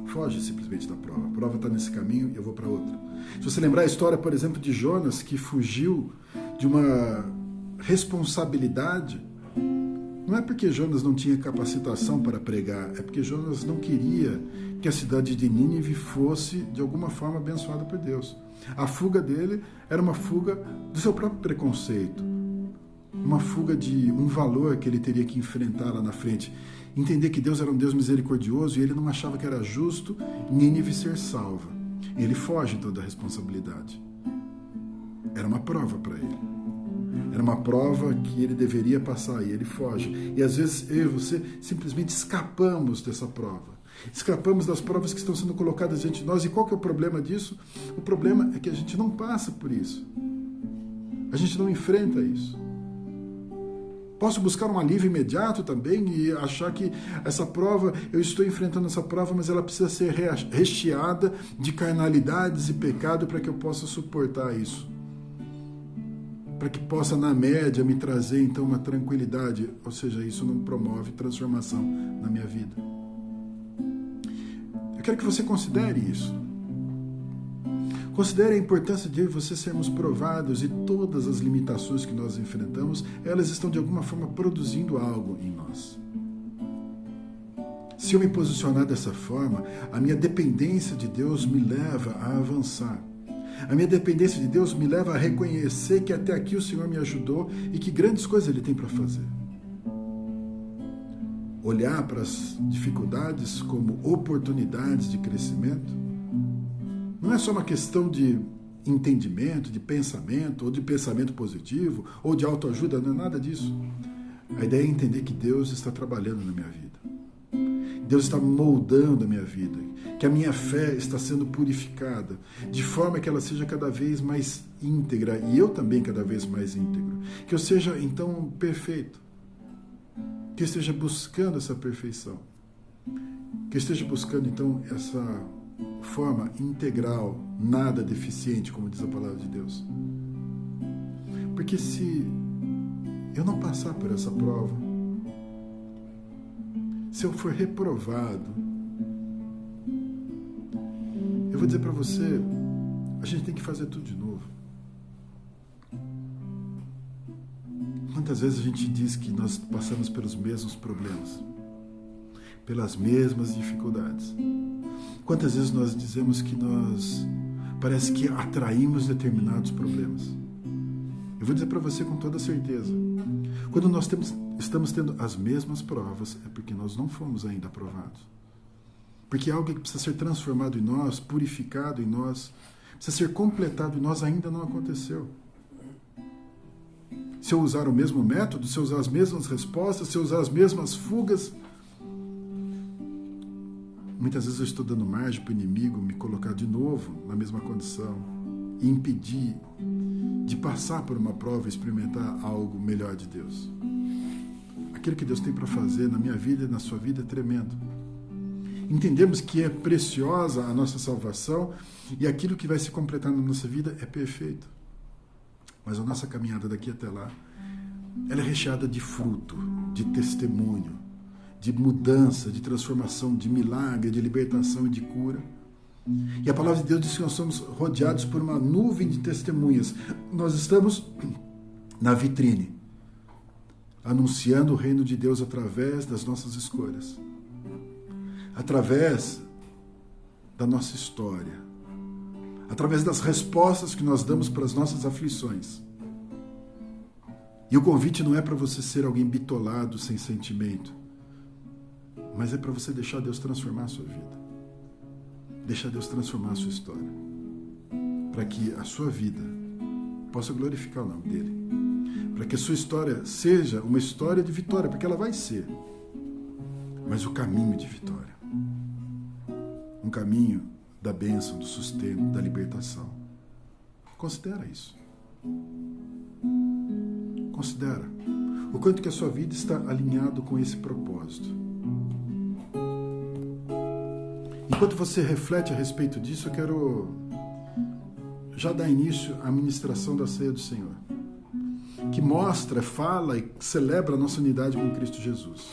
Fogem simplesmente da prova. A prova está nesse caminho e eu vou para outra. Se você lembrar a história, por exemplo, de Jonas, que fugiu de uma responsabilidade, não é porque Jonas não tinha capacitação para pregar, é porque Jonas não queria que a cidade de Nínive fosse, de alguma forma, abençoada por Deus. A fuga dele era uma fuga do seu próprio preconceito, uma fuga de um valor que ele teria que enfrentar lá na frente. Entender que Deus era um Deus misericordioso e ele não achava que era justo Nínive ser salva. Ele foge, então, da responsabilidade. Era uma prova para ele. Era uma prova que ele deveria passar e ele foge. E às vezes eu e você simplesmente escapamos dessa prova. Escapamos das provas que estão sendo colocadas diante de nós. E qual que é o problema disso? O problema é que a gente não passa por isso. A gente não enfrenta isso. Posso buscar um alívio imediato também e achar que essa prova, eu estou enfrentando essa prova, mas ela precisa ser recheada de carnalidades e pecado para que eu possa suportar isso. Para que possa, na média, me trazer então uma tranquilidade. Ou seja, isso não promove transformação na minha vida. Eu quero que você considere isso. Considere a importância de você sermos provados e todas as limitações que nós enfrentamos, elas estão de alguma forma produzindo algo em nós. Se eu me posicionar dessa forma, a minha dependência de Deus me leva a avançar. A minha dependência de Deus me leva a reconhecer que até aqui o Senhor me ajudou e que grandes coisas Ele tem para fazer. Olhar para as dificuldades como oportunidades de crescimento não é só uma questão de entendimento, de pensamento, ou de pensamento positivo, ou de autoajuda, não é nada disso. A ideia é entender que Deus está trabalhando na minha vida. Deus está moldando a minha vida, que a minha fé está sendo purificada, de forma que ela seja cada vez mais íntegra, e eu também cada vez mais íntegro. Que eu seja, então, perfeito. Que eu esteja buscando essa perfeição. Que eu esteja buscando, então, essa forma integral, nada deficiente, como diz a palavra de Deus. Porque se eu não passar por essa prova, se eu for reprovado, eu vou dizer para você, a gente tem que fazer tudo de novo. Quantas vezes a gente diz que nós passamos pelos mesmos problemas, pelas mesmas dificuldades? Quantas vezes nós dizemos que nós parece que atraímos determinados problemas? Eu vou dizer para você com toda certeza, quando nós estamos tendo as mesmas provas, é porque nós não fomos ainda aprovados. Porque algo que precisa ser transformado em nós, purificado em nós, precisa ser completado em nós, ainda não aconteceu. Se eu usar o mesmo método, se eu usar as mesmas respostas, se eu usar as mesmas fugas, muitas vezes eu estou dando margem para o inimigo me colocar de novo na mesma condição. e impedir de passar por uma prova e experimentar algo melhor de Deus. Aquilo que Deus tem para fazer na minha vida e na sua vida é tremendo. Entendemos que é preciosa a nossa salvação e aquilo que vai se completar na nossa vida é perfeito. Mas a nossa caminhada daqui até lá, ela é recheada de fruto, de testemunho, de mudança, de transformação, de milagre, de libertação e de cura. E a palavra de Deus diz que nós somos rodeados por uma nuvem de testemunhas. Nós estamos na vitrine, anunciando o reino de Deus através das nossas escolhas, através da nossa história, através das respostas que nós damos para as nossas aflições. E o convite não é para você ser alguém bitolado, sem sentimento, mas é para você deixar Deus transformar a sua vida. Deixar Deus transformar a sua história, para que a sua vida possa glorificar o nome dele, para que a sua história seja uma história de vitória, porque ela vai ser, mas o caminho de vitória, um caminho da bênção, do sustento, da libertação. Considera isso. Considera o quanto que a sua vida está alinhado com esse propósito. Enquanto você reflete a respeito disso, eu quero já dar início à ministração da ceia do Senhor, que mostra, fala e celebra a nossa unidade com Cristo Jesus.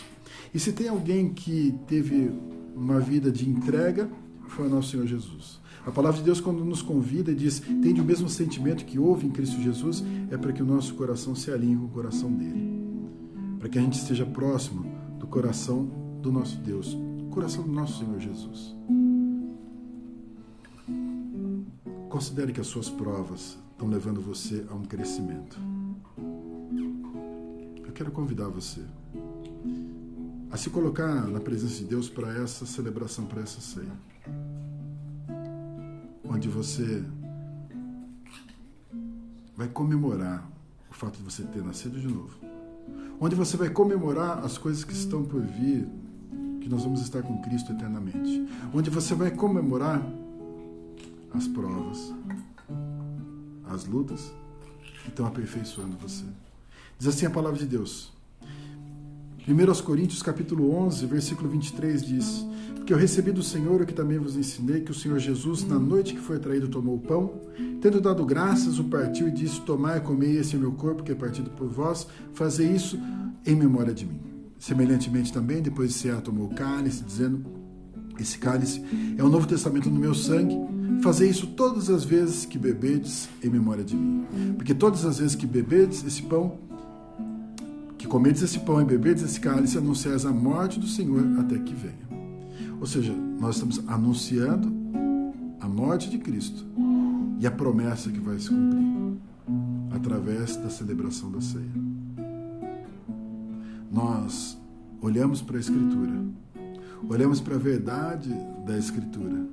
E se tem alguém que teve uma vida de entrega, foi o nosso Senhor Jesus. A palavra de Deus, quando nos convida e diz, tende o mesmo sentimento que houve em Cristo Jesus, é para que o nosso coração se alinhe com o coração dele, para que a gente esteja próximo do coração do nosso Deus, do coração do nosso Senhor Jesus. Considere que as suas provas estão levando você a um crescimento. Eu quero convidar você a se colocar na presença de Deus para essa celebração, para essa ceia, onde você vai comemorar o fato de você ter nascido de novo, onde você vai comemorar as coisas que estão por vir, que nós vamos estar com Cristo eternamente, onde você vai comemorar as provas, as lutas que estão aperfeiçoando você. Diz assim a palavra de Deus. 1 Coríntios capítulo 11, versículo 23 diz: porque eu recebi do Senhor o que também vos ensinei, que o Senhor Jesus, na noite que foi traído, tomou o pão, tendo dado graças, o partiu e disse: tomai e comei, esse é meu corpo, que é partido por vós, fazei isso em memória de mim. Semelhantemente também, depois de cear, tomou o cálice, dizendo: esse cálice é o Novo Testamento no meu sangue, fazei isso todas as vezes que bebedes em memória de mim. Porque todas as vezes que bebedes esse pão, que comedes esse pão e bebedes esse cálice, anunciais a morte do Senhor até que venha. Ou seja, nós estamos anunciando a morte de Cristo e a promessa que vai se cumprir através da celebração da ceia. Nós olhamos para a Escritura, olhamos para a verdade da Escritura,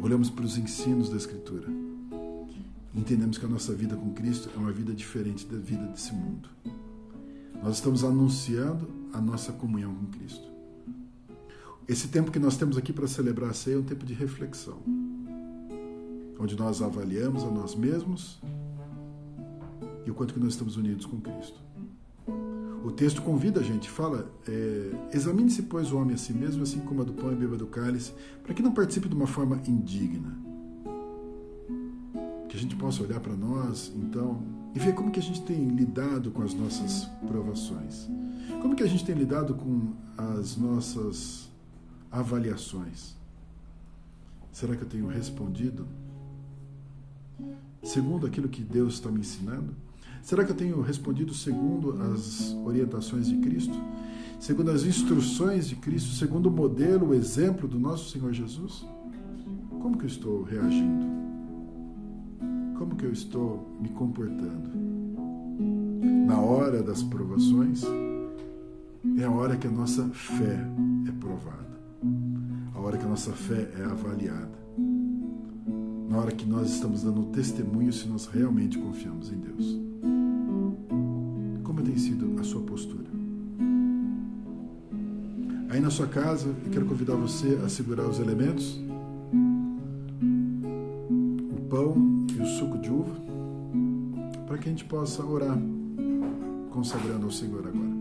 olhamos para os ensinos da Escritura, entendemos que a nossa vida com Cristo é uma vida diferente da vida desse mundo. Nós estamos anunciando a nossa comunhão com Cristo. Esse tempo que nós temos aqui para celebrar a ceia é um tempo de reflexão, onde nós avaliamos a nós mesmos e o quanto que nós estamos unidos com Cristo. O texto convida a gente, fala, examine-se, pois, o homem a si mesmo, assim como a do pão e beba do cálice, para que não participe de uma forma indigna. Que a gente possa olhar para nós, então, e ver como que a gente tem lidado com as nossas provações. Como que a gente tem lidado com as nossas avaliações. Será que eu tenho respondido segundo aquilo que Deus está me ensinando? Será que eu tenho respondido segundo as orientações de Cristo? Segundo as instruções de Cristo? Segundo o modelo, o exemplo do nosso Senhor Jesus? Como que eu estou reagindo? Como que eu estou me comportando? Na hora das provações, é a hora que a nossa fé é provada. A hora que a nossa fé é avaliada. Na hora que nós estamos dando testemunho se nós realmente confiamos em Deus. Como tem sido a sua postura? Aí na sua casa, eu quero convidar você a segurar os elementos. O pão e o suco de uva, para que a gente possa orar, consagrando ao Senhor agora.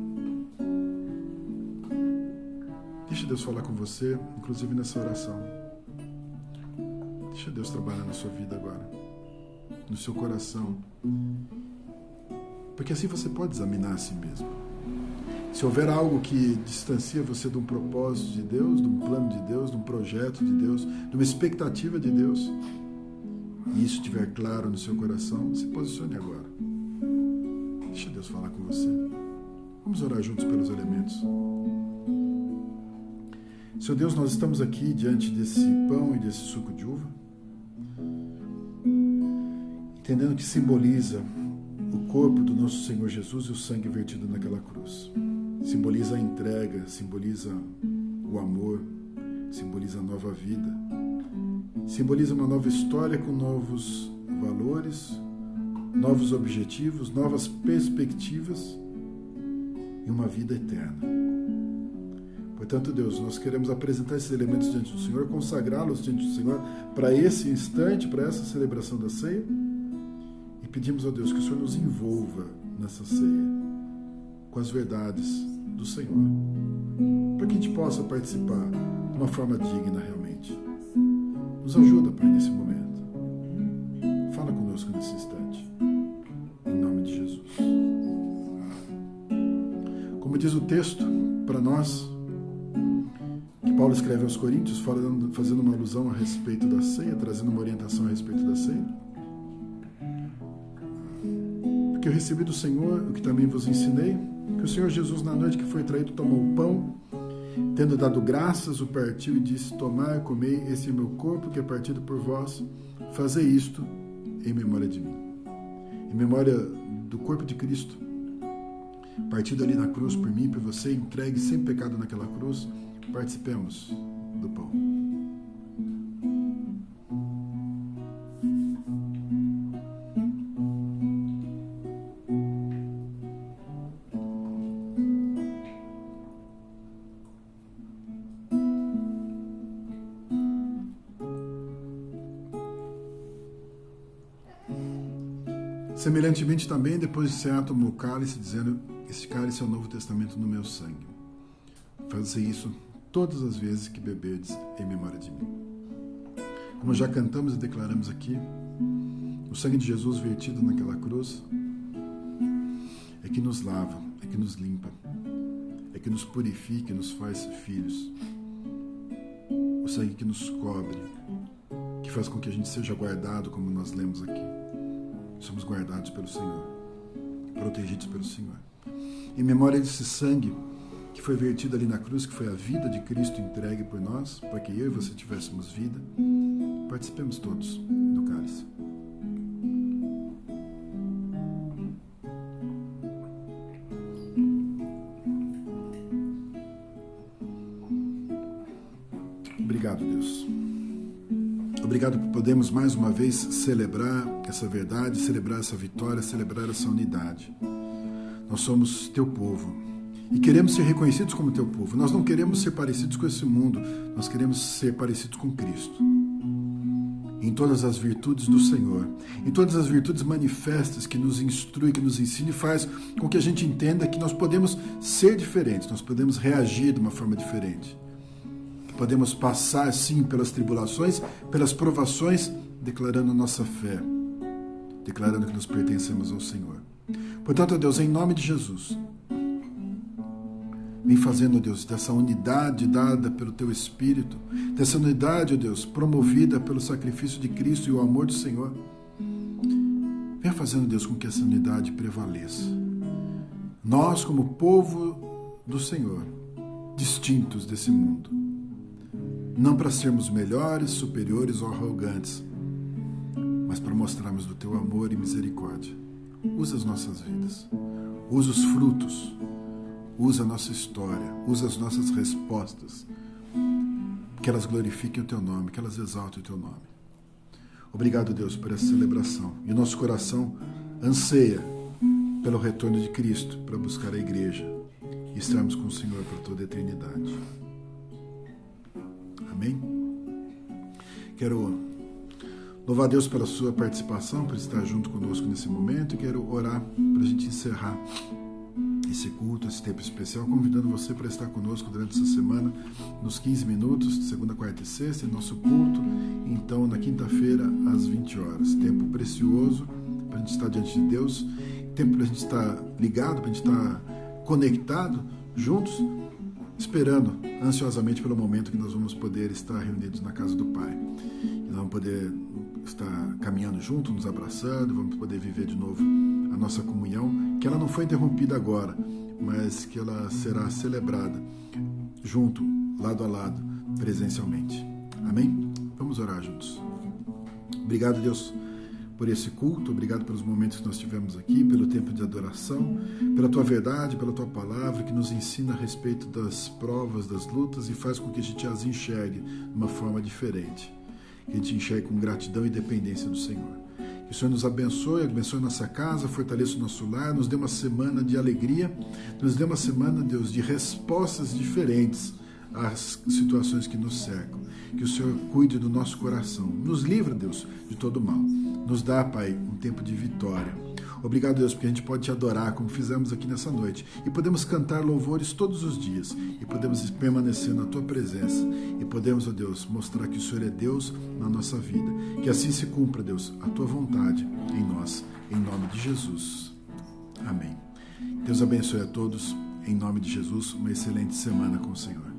Deixa Deus falar com você, inclusive nessa oração. Deixa Deus trabalhar na sua vida agora, no seu coração. Porque assim você pode examinar a si mesmo. Se houver algo que distancia você de um propósito de Deus, de um plano de Deus, de um projeto de Deus, de uma expectativa de Deus, e isso estiver claro no seu coração, se posicione agora. Deixa Deus falar com você. Vamos orar juntos pelos elementos. Senhor Deus, nós estamos aqui diante desse pão e desse suco de uva, entendendo que simboliza o corpo do nosso Senhor Jesus e o sangue vertido naquela cruz. Simboliza a entrega, simboliza o amor, simboliza a nova vida, simboliza uma nova história com novos valores, novos objetivos, novas perspectivas e uma vida eterna. Portanto, Deus, nós queremos apresentar esses elementos diante do Senhor, consagrá-los diante do Senhor para esse instante, para essa celebração da ceia, e pedimos a Deus que o Senhor nos envolva nessa ceia com as verdades do Senhor, para que a gente possa participar de uma forma digna realmente. Nos ajuda, Pai, nesse momento. Fala conosco nesse instante, em nome de Jesus. Como diz o texto para nós, que Paulo escreve aos Coríntios, fazendo uma alusão a respeito da ceia, trazendo uma orientação a respeito da ceia. Porque eu recebi do Senhor o que também vos ensinei, que o Senhor Jesus, na noite que foi traído, tomou o pão, tendo dado graças, o partiu e disse: tomai, comei, esse é meu corpo que é partido por vós, fazei isto em memória de mim. Em memória do corpo de Cristo, partido ali na cruz por mim e por você, entregue sem pecado naquela cruz, participemos do pão. Semelhantemente também, depois de cear, tomou o cálice, dizendo: este cálice é o Novo Testamento no meu sangue. Fazei isso todas as vezes que beberdes em memória de mim. Como já cantamos e declaramos aqui, o sangue de Jesus vertido naquela cruz é que nos lava, é que nos limpa, é que nos purifica, nos faz filhos. O sangue que nos cobre, que faz com que a gente seja guardado, como nós lemos aqui. Somos guardados pelo Senhor, protegidos pelo Senhor. Em memória desse sangue que foi vertido ali na cruz, que foi a vida de Cristo entregue por nós, para que eu e você tivéssemos vida, participemos todos do cálice. Obrigado, Deus. Obrigado por podermos mais uma vez celebrar essa verdade, celebrar essa vitória, celebrar essa unidade. Nós somos teu povo e queremos ser reconhecidos como teu povo. Nós não queremos ser parecidos com esse mundo, nós queremos ser parecidos com Cristo. Em todas as virtudes do Senhor, em todas as virtudes manifestas que nos instrui, que nos ensina e faz com que a gente entenda que nós podemos ser diferentes, nós podemos reagir de uma forma diferente. Podemos passar, sim, pelas tribulações, pelas provações, declarando nossa fé, declarando que nós pertencemos ao Senhor. Portanto, ó Deus, em nome de Jesus, vem fazendo, ó Deus, dessa unidade dada pelo Teu Espírito, dessa unidade, ó Deus, promovida pelo sacrifício de Cristo e o amor do Senhor, venha fazendo, Deus, com que essa unidade prevaleça. Nós, como povo do Senhor, distintos desse mundo, não para sermos melhores, superiores ou arrogantes, mas para mostrarmos do Teu amor e misericórdia. Usa as nossas vidas, usa os frutos, usa a nossa história, usa as nossas respostas, que elas glorifiquem o Teu nome, que elas exaltem o Teu nome. Obrigado, Deus, por essa celebração. E o nosso coração anseia pelo retorno de Cristo, para buscar a igreja e estarmos com o Senhor por toda a eternidade. Amém? Quero Louvar a Deus pela sua participação, por estar junto conosco nesse momento, e quero orar para a gente encerrar esse culto, esse tempo especial, convidando você para estar conosco durante essa semana, nos 15 minutos, de segunda, quarta e sexta, em nosso culto, então na quinta-feira, às 20 horas. Tempo precioso para a gente estar diante de Deus, tempo para a gente estar ligado, para a gente estar conectado, juntos, esperando ansiosamente pelo momento que nós vamos poder estar reunidos na casa do Pai. E nós vamos poder estar caminhando junto, nos abraçando, vamos poder viver de novo a nossa comunhão, que ela não foi interrompida agora, mas que ela será celebrada junto, lado a lado, presencialmente. Amém? Vamos orar juntos. Obrigado, Deus, por esse culto, obrigado pelos momentos que nós tivemos aqui, pelo tempo de adoração, pela Tua verdade, pela Tua palavra, que nos ensina a respeito das provas, das lutas, e faz com que a gente as enxergue de uma forma diferente. Que a gente enxergue com gratidão e dependência do Senhor. Que o Senhor nos abençoe nossa casa, fortaleça o nosso lar, nos dê uma semana de alegria, nos dê uma semana, Deus, de respostas diferentes às situações que nos cercam. Que o Senhor cuide do nosso coração. Nos livra, Deus, de todo mal. Nos dá, Pai, um tempo de vitória. Obrigado, Deus, porque a gente pode te adorar como fizemos aqui nessa noite. E podemos cantar louvores todos os dias. E podemos permanecer na Tua presença. E podemos, ó Deus, mostrar que o Senhor é Deus na nossa vida. Que assim se cumpra, Deus, a Tua vontade em nós. Em nome de Jesus. Amém. Deus abençoe a todos. Em nome de Jesus, uma excelente semana com o Senhor.